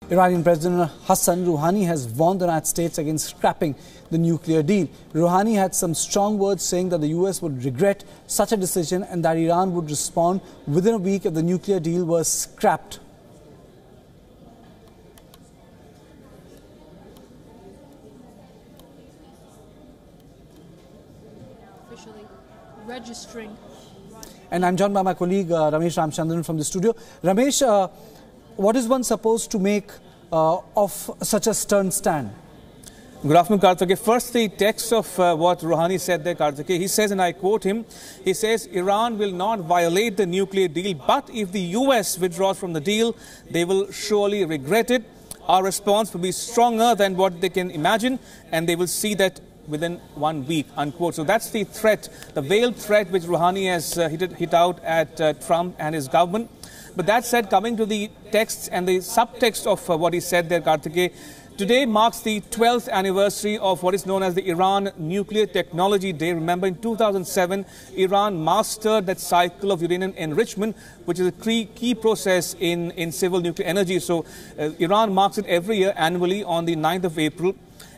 Iranian President Hassan Rouhani has warned the United States against scrapping the nuclear deal. Rouhani had some strong words saying that the US would regret such a decision and that Iran would respond within a week if the nuclear deal was scrapped. Officially registering. And I'm joined by my colleague Ramesh Ramchandran from the studio. Ramesh, what is one supposed to make of such a stern stand? Good afternoon, Karthike. First, the text of what Rouhani said there, Karthike. He says, and I quote him, he says, Iran will not violate the nuclear deal, but if the US withdraws from the deal, they will surely regret it. Our response will be stronger than what they can imagine, and they will see that within 1 week, unquote. So that's the threat, the veiled threat which Rouhani has hit out at Trump and his government. But that said, coming to the texts and the subtext of what he said there, Karthike, today marks the 12th anniversary of what is known as the Iran Nuclear Technology Day. Remember, in 2007, Iran mastered that cycle of uranium enrichment, which is a key process in civil nuclear energy. So Iran marks it every year annually on the 9th of April.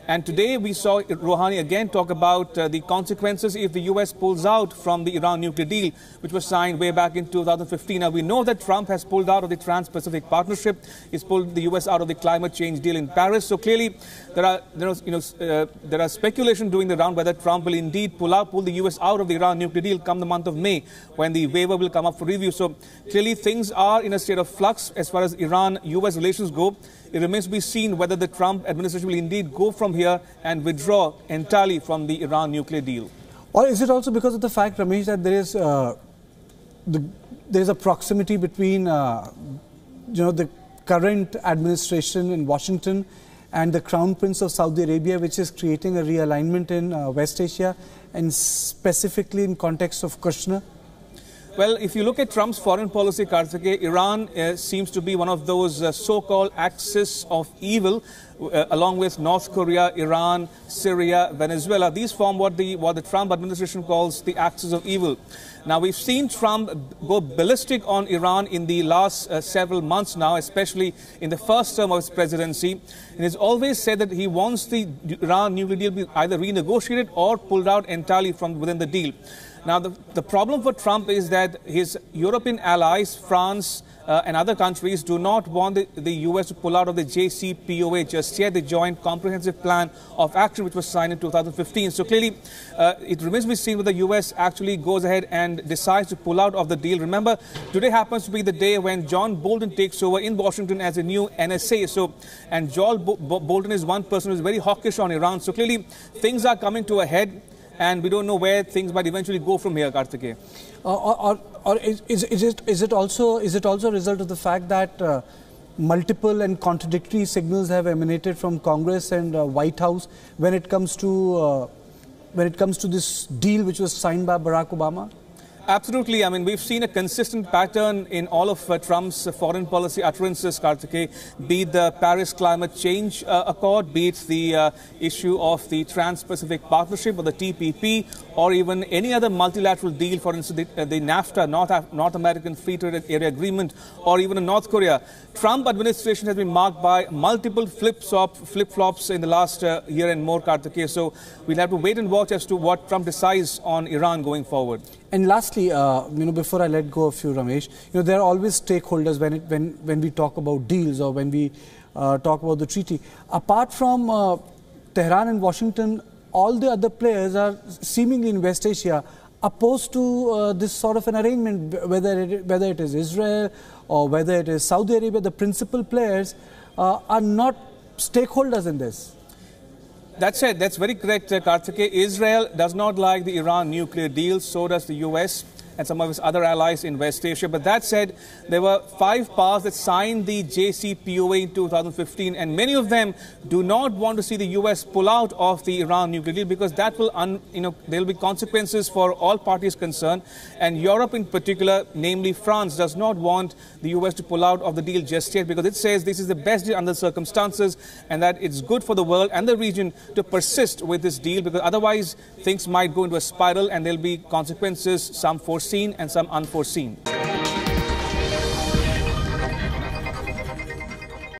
And today we saw Rouhani again talk about the consequences if the US pulls out from the Iran nuclear deal, which was signed way back in 2015. Now, we know that Trump has pulled out of the Trans-Pacific Partnership. He's pulled the US out of the climate change deal in Paris. So clearly, there are speculation doing the round whether Trump will indeed pull the US out of the Iran nuclear deal come the month of May, when the waiver will come up for review. So clearly, things are in a state of flux as far as Iran-US relations go. It remains to be seen whether the Trump administration will indeed go from here and withdraw entirely from the Iran nuclear deal. Or is it also because of the fact, Ramesh, that there is a proximity between the current administration in Washington and the Crown Prince of Saudi Arabia, which is creating a realignment in West Asia and specifically in context of Kushner? Well, if you look at Trump's foreign policy, Karthike, Iran seems to be one of those so-called axis of evil, along with North Korea, Iran, Syria, Venezuela. These form what the Trump administration calls the axis of evil. Now, we've seen Trump go ballistic on Iran in the last several months now, especially in the first term of his presidency. And he's always said that he wants the Iran nuclear deal to be either renegotiated or pulled out entirely from within the deal. Now, the problem for Trump is that his European allies, France and other countries, do not want the US to pull out of the JCPOA just yet, the Joint Comprehensive Plan of Action, which was signed in 2015. So clearly, it remains to be seen whether the US actually goes ahead and decides to pull out of the deal. Remember, today happens to be the day when John Bolton takes over in Washington as a new NSA. And John Bolton is one person who is very hawkish on Iran. So clearly, things are coming to a head, and we don't know where things might eventually go from here, Karthike. Or is it also a result of the fact that multiple and contradictory signals have emanated from Congress and White House when it comes to this deal which was signed by Barack Obama? Absolutely. I mean, we've seen a consistent pattern in all of Trump's foreign policy utterances, Karthike, be it the Paris Climate Change Accord, be it the issue of the Trans-Pacific Partnership or the TPP, or even any other multilateral deal, for instance, the NAFTA, North American Free Trade Area Agreement, or even in North Korea. Trump administration has been marked by multiple flip-flops in the last year and more, Karthike. So we'll have to wait and watch as to what Trump decides on Iran going forward. And lastly, before I let go of you, Ramesh, there are always stakeholders when we talk about deals or when we talk about the treaty. Apart from Tehran and Washington, all the other players are seemingly in West Asia opposed to this sort of an arrangement, whether it is Israel or whether it is Saudi Arabia. The principal players are not stakeholders in this. That's it. That's very correct, Karthike. Israel does not like the Iran nuclear deal. So does the US and some of its other allies in West Asia. But that said, there were 5 powers that signed the JCPOA in 2015, and many of them do not want to see the US pull out of the Iran nuclear deal because that will, there will be consequences for all parties concerned. And Europe in particular, namely France, does not want the US to pull out of the deal just yet because it says this is the best deal under the circumstances and that it's good for the world and the region to persist with this deal because otherwise things might go into a spiral and there'll be consequences, some foreseen and some unforeseen.